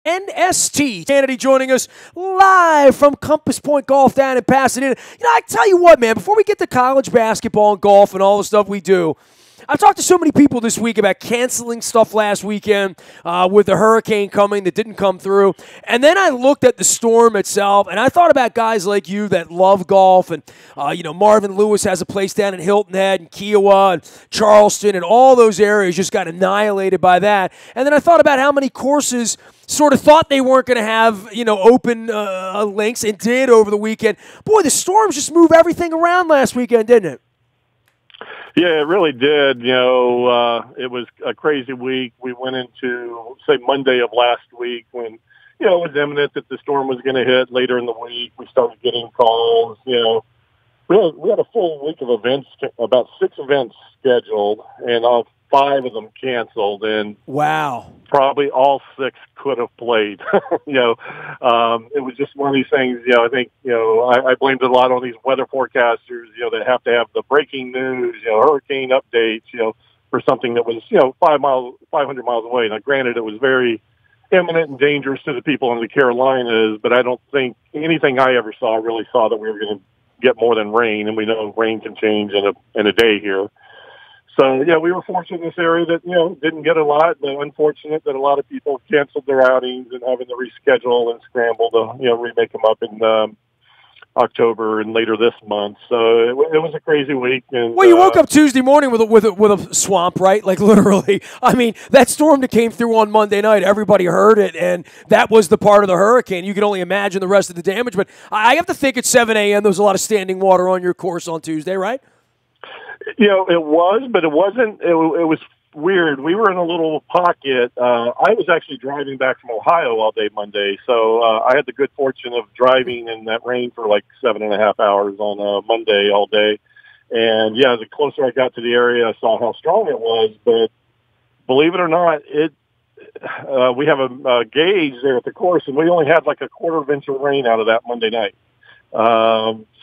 WNST. Canady joining us live from Compass Pointe Golf down in Pasadena. I tell you what, man, before we get to college basketball and golf and all the stuff we do, I've talked to so many people this week about canceling stuff last weekend with the hurricane coming that didn't come through. And then I looked at the storm itself, and I thought about guys like you that love golf. And, Marvin Lewis has a place down in Hilton Head and Kiowa and Charleston, and all those areas just got annihilated by that. And then I thought about how many courses sort of thought they weren't going to have, open links and did over the weekend. Boy, the storms just moved everything around last weekend, didn't it? Yeah, it really did. It was a crazy week. We went into, say, Monday of last week when, it was imminent that the storm was going to hit later in the week. We started getting calls. We had a full week of events, about 6 events scheduled, and 5 of them canceled. And wow, probably all 6 could have played. It was just one of these things. I think I blamed it a lot on these weather forecasters. That have to have the breaking news, hurricane updates, for something that was 500 miles away. Now, granted, it was very imminent and dangerous to the people in the Carolinas, but I don't think anything I ever saw really saw that we were going to get more than rain, and we know rain can change in a day here. So, we were fortunate in this area that, didn't get a lot, but unfortunate that a lot of people canceled their outings and having to reschedule and scramble to, remake them up in October and later this month. So it was a crazy week. And, well, you woke up Tuesday morning with a swamp, right? Like literally. I mean, that storm that came through on Monday night, everybody heard it, and that was the part of the hurricane. You can only imagine the rest of the damage. But I have to think at 7 a.m. there was a lot of standing water on your course on Tuesday, right? It was, but it wasn't. It was weird. We were in a little pocket. I was actually driving back from Ohio all day Monday, so I had the good fortune of driving in that rain for like 7.5 hours on Monday all day. And the closer I got to the area, I saw how strong it was. But believe it or not, we have a gauge there at the course, and we only had like a quarter of an inch of rain out of that Monday night.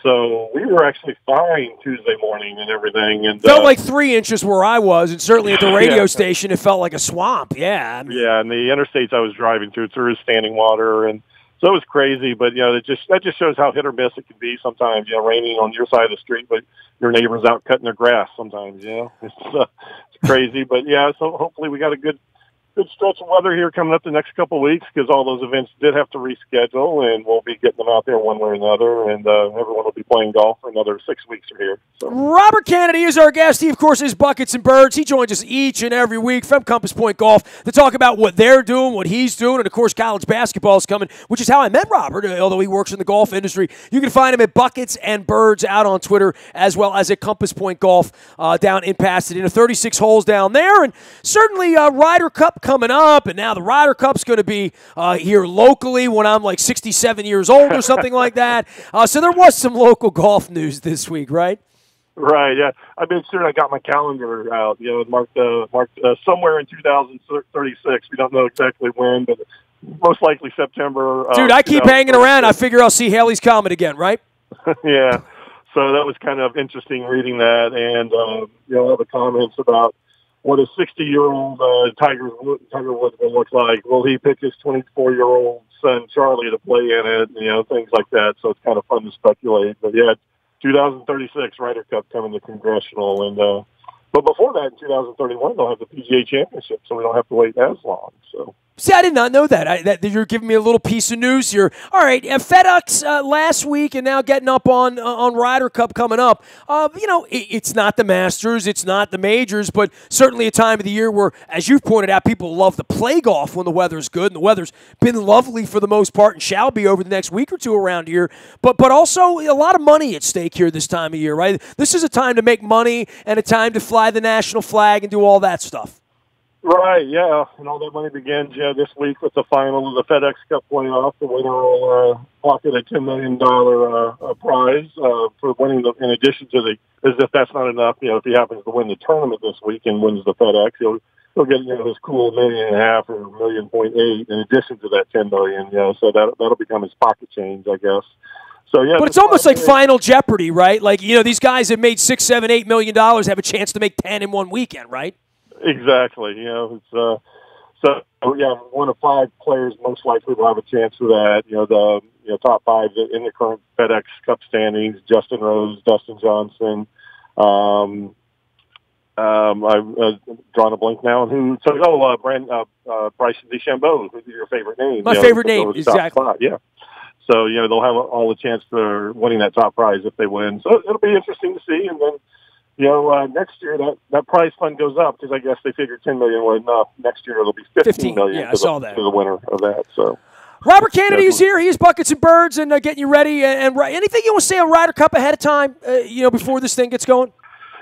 So we were actually fine Tuesday morning and everything. And felt like 3 inches where I was, and certainly at the radio station, it felt like a swamp. Yeah. Yeah, and the interstates I was driving through, there was standing water, and so it was crazy. But that just shows how hit or miss it can be sometimes. Raining on your side of the street, but your neighbor's out cutting their grass. Sometimes, it's crazy. But so hopefully we got a good stretch of weather here coming up the next couple of weeks, because all those events did have to reschedule, and we'll be getting them out there one way or another, and everyone will be playing golf for another 6 weeks from here. So. Robert Canady is our guest. He, of course, is Buckets and Birds. He joins us each and every week from Compass Pointe Golf to talk about what they're doing, what he's doing, and, of course, college basketball is coming, which is how I met Robert, although he works in the golf industry. You can find him at Buckets and Birds out on Twitter, as well as at Compass Pointe Golf down in Pasadena. 36 holes down there, and certainly Ryder Cup coming up, and now the Ryder Cup's going to be here locally when I'm like 67 years old or something like that. So there was some local golf news this week, right? Right, yeah. I made sure I got my calendar out, marked somewhere in 2036. We don't know exactly when, but most likely September. Dude, I keep hanging around. I figure I'll see Haley's Comet again, right? Yeah. So that was kind of interesting reading that, and all the comments about what a 60-year-old Tiger Woods will look like. Will he pick his 24-year-old son Charlie to play in it? Things like that. So it's kind of fun to speculate. But 2036 Ryder Cup coming to Congressional, and but before that, in 2031, they'll have the PGA Championship, so we don't have to wait as long. So. See, I did not know that. That you're giving me a little piece of news here. All right, FedEx last week, and now getting up on Ryder Cup coming up. It's not the Masters, it's not the majors, but certainly a time of the year where, as you've pointed out, people love to play golf when the weather's good, and the weather's been lovely for the most part, and shall be over the next week or two around here. But also a lot of money at stake here this time of year, right? This is a time to make money and a time to fly the national flag and do all that stuff. Right, yeah, and all that money begins this week with the final of the FedEx Cup playoff. The winner will pocket a $10 million prize for winning in addition to as if that's not enough, if he happens to win the tournament this week and wins the FedEx, he'll get this cool $1.5 million or $1.8 million in addition to that $10 million. So that'll become his pocket change, I guess. So but it's almost like Final Jeopardy, right? Like these guys that made $6, $7, $8 million have a chance to make 10 in one weekend, right? Exactly. It's So yeah, one of 5 players most likely will have a chance for that. The top 5 in the current FedEx Cup standings: Justin Rose, Dustin Johnson. I've drawn a blank now. Bryson DeChambeau, who's your favorite name? My favorite name, exactly. Yeah. So they'll have all the chance for winning that top prize if they win. So it'll be interesting to see. And then next year that prize fund goes up because I guess they figured $10 million wasn't enough. Next year it'll be $15 million. Yeah, I saw that. To the winner of that. So Robert Canady is here. He's Buckets and Birds and getting you ready. And anything you want to say on Ryder Cup ahead of time? Before this thing gets going.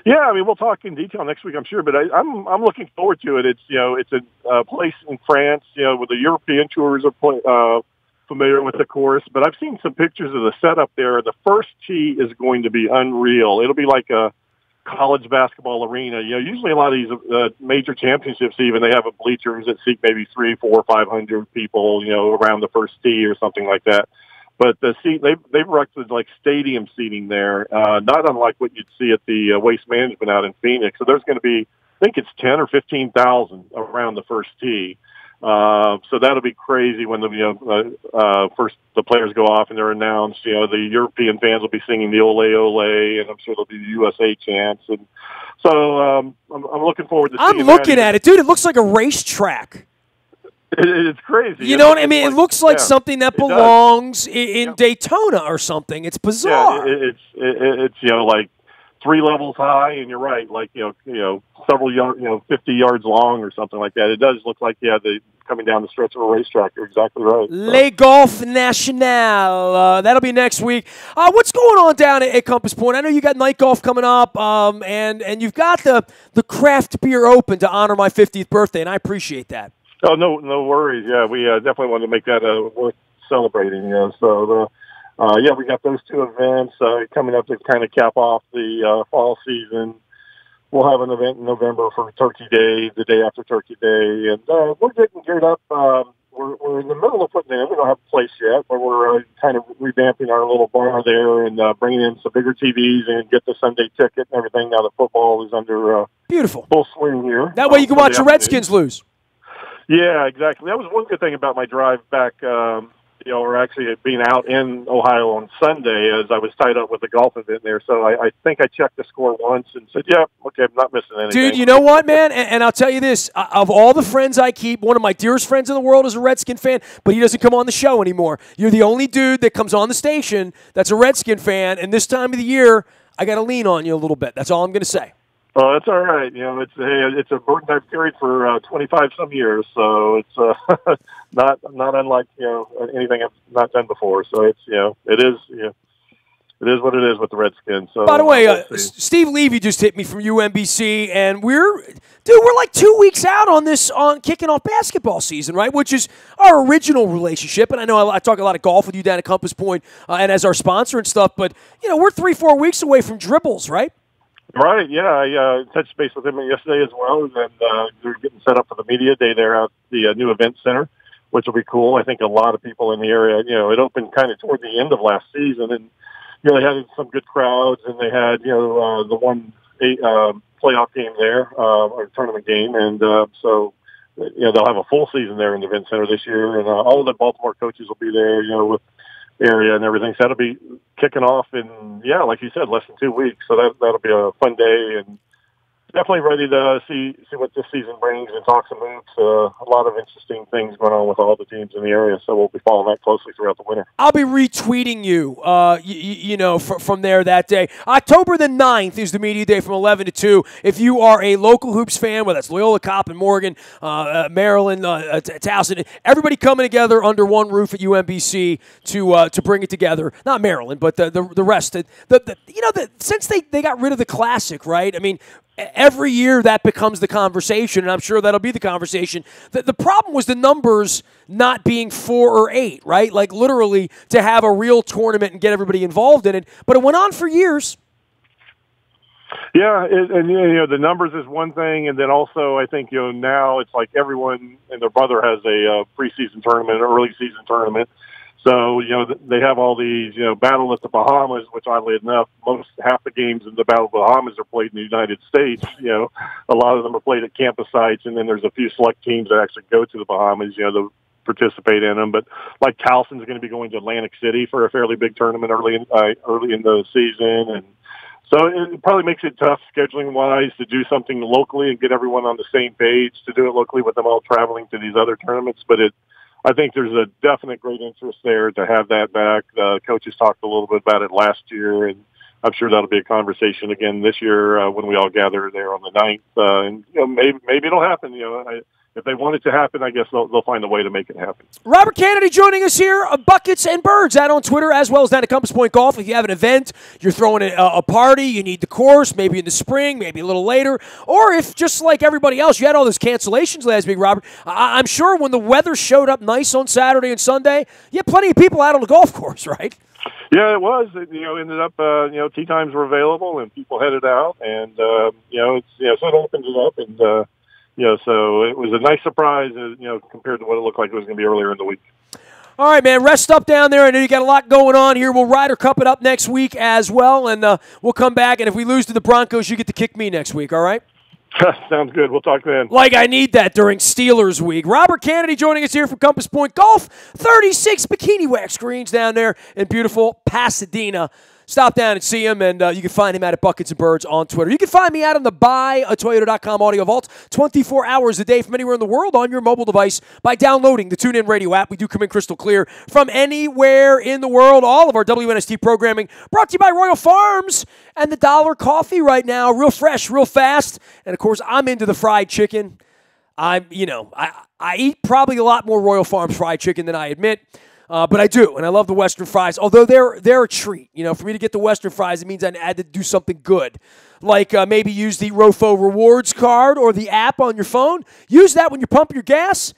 Yeah, I mean we'll talk in detail next week, I'm sure. But I'm looking forward to it. It's a place in France. Where the European tours are familiar with the course. But I've seen some pictures of the setup there. The first tee is going to be unreal. It'll be like a college basketball arena. Usually a lot of these major championships, even they have a bleachers that seat maybe 300, 400, 500 people, around the first tee or something like that. But the seat they've erected like stadium seating there, not unlike what you'd see at the Waste Management out in Phoenix. So there's going to be, I think it's 10 or 15,000 around the first tee. So that'll be crazy when first the players go off and they're announced. The European fans will be singing the Ole Ole, and I'm sure there'll be the USA chants. And so I'm looking forward to seeing that. I'm looking at it, dude. It looks like a racetrack. It's crazy. You know what I mean? It looks like something that belongs in Daytona or something. It's bizarre. Yeah, it's like 3 levels high, and you're right, like several yards, 50 yards long or something like that. It does look like the coming down the stretch of a racetrack. You're exactly right. Le Golf National. That'll be next week. What's going on down at Compass Point? I know you got night golf coming up, and you've got the craft beer open to honor my 50th birthday, and I appreciate that. Oh, no worries. Yeah, we definitely wanted to make that worth celebrating. So we got those 2 events coming up to kind of cap off the fall season. We'll have an event in November for Turkey Day, the day after Turkey Day, and we're getting geared up. We're in the middle of putting in. We don't have a place yet, but we're kind of revamping our little bar there and bringing in some bigger TVs and get the Sunday ticket and everything. Now that football is under beautiful full swing here. That way you can watch the Redskins lose. Yeah, exactly. That was one good thing about my drive back, or actually being out in Ohio on Sunday, as I was tied up with the golf event there. So I think I checked the score once and said, yeah, okay, I'm not missing anything. Dude, you know what, man? And I'll tell you this. Of all the friends I keep, one of my dearest friends in the world is a Redskin fan, but he doesn't come on the show anymore. You're the only dude that comes on the station that's a Redskin fan, and this time of the year, I got to lean on you a little bit. That's all I'm going to say. Well, that's all right. It's a burden I've carried for 25 some years, so it's not unlike anything I've not done before. So it is what it is with the Redskins. So by the way, Steve Levy just hit me from UMBC, and we're like 2 weeks out on kicking off basketball season, right? Which is our original relationship. And I know I talk a lot of golf with you down at Compass Point and as our sponsor and stuff, but we're 3-4 weeks away from dribbles, right? Right, yeah. I touched base with him yesterday as well, and they're getting set up for the media day there at the new event center, which will be cool. I think a lot of people in the area, it opened kind of toward the end of last season, and they had some good crowds, and they had the one playoff game there, or tournament game, and so they'll have a full season there in the event center this year, and all of the Baltimore coaches will be there, with area and everything. So that'll be kicking off in, like you said, less than 2 weeks. So that'll be a fun day, and definitely ready to see what this season brings and talk some hoops. A lot of interesting things going on with all the teams in the area, so we'll be following that closely throughout the winter. I'll be retweeting you, from there that day. October the 9th is the media day from 11 to 2. If you are a local hoops fan, whether it's Loyola, Coppin, Morgan, Maryland, Towson, everybody coming together under one roof at UMBC to bring it together. Not Maryland, but the rest. Since they got rid of the Classic, right? I mean, every year that becomes the conversation, and I'm sure that'll be the conversation. The problem was the numbers not being 4 or 8, right? Like literally to have a real tournament and get everybody involved in it. But it went on for years. Yeah, the numbers is one thing, and then also I think now it's like everyone and their brother has a preseason tournament, an early season tournament. So, they have all these, battle at the Bahamas, which oddly enough, half the games in the Battle of the Bahamas are played in the United States. A lot of them are played at campus sites, and then there's a few select teams that actually go to the Bahamas, to participate in them. But like Towson's going to be going to Atlantic City for a fairly big tournament early in the season. And so it probably makes it tough scheduling-wise to do something locally and get everyone on the same page to do it locally with them all traveling to these other tournaments. But I think there's a definite great interest there to have that back. Coaches talked a little bit about it last year, and I'm sure that'll be a conversation again this year when we all gather there on the 9th. And maybe it'll happen. If they want it to happen, I guess they'll find a way to make it happen. Robert Canady joining us here of Buckets and Birds out on Twitter, as well as down at Compass Pointe Golf. If you have an event, you're throwing a party, you need the course, maybe in the spring, maybe a little later, or if just like everybody else, you had all those cancellations last week, Robert, I'm sure when the weather showed up nice on Saturday and Sunday, you had plenty of people out on the golf course, right? Yeah, it was. Ended up, tee times were available and people headed out, and so it opens it up, and so it was a nice surprise, compared to what it looked like it was going to be earlier in the week. All right, man, rest up down there. I know you got a lot going on here. We'll Ryder Cup it up next week as well, and we'll come back, and if we lose to the Broncos, you get to kick me next week, all right? Sounds good. We'll talk then. Like I need that during Steelers week. Robert Canady joining us here from Compass Pointe Golf. 36 bikini wax greens down there in beautiful Pasadena. Stop down and see him, and you can find him out at Buckets and Birds on Twitter. You can find me out on the buyatoyota.com audio vault 24 hours a day from anywhere in the world on your mobile device by downloading the TuneIn Radio app. We do come in crystal clear from anywhere in the world. All of our WNST programming brought to you by Royal Farms and the Dollar Coffee right now. Real fresh, real fast. And, of course, I'm into the fried chicken. I eat probably a lot more Royal Farms fried chicken than I admit. But I do, and I love the Western fries, although they're a treat. For me to get the Western fries, it means I had to do something good, like maybe use the Rofo Rewards card or the app on your phone. Use that when you pump your gas.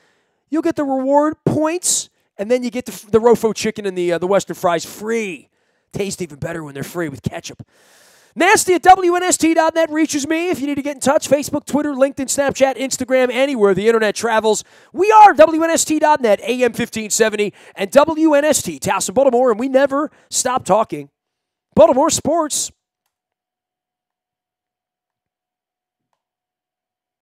You'll get the reward points, and then you get the Rofo chicken and the Western fries free. Taste even better when they're free with ketchup. Nasty at WNST.net reaches me if you need to get in touch. Facebook, Twitter, LinkedIn, Snapchat, Instagram, anywhere the internet travels. We are WNST.net, AM 1570, and WNST, Towson, Baltimore, and we never stop talking Baltimore sports.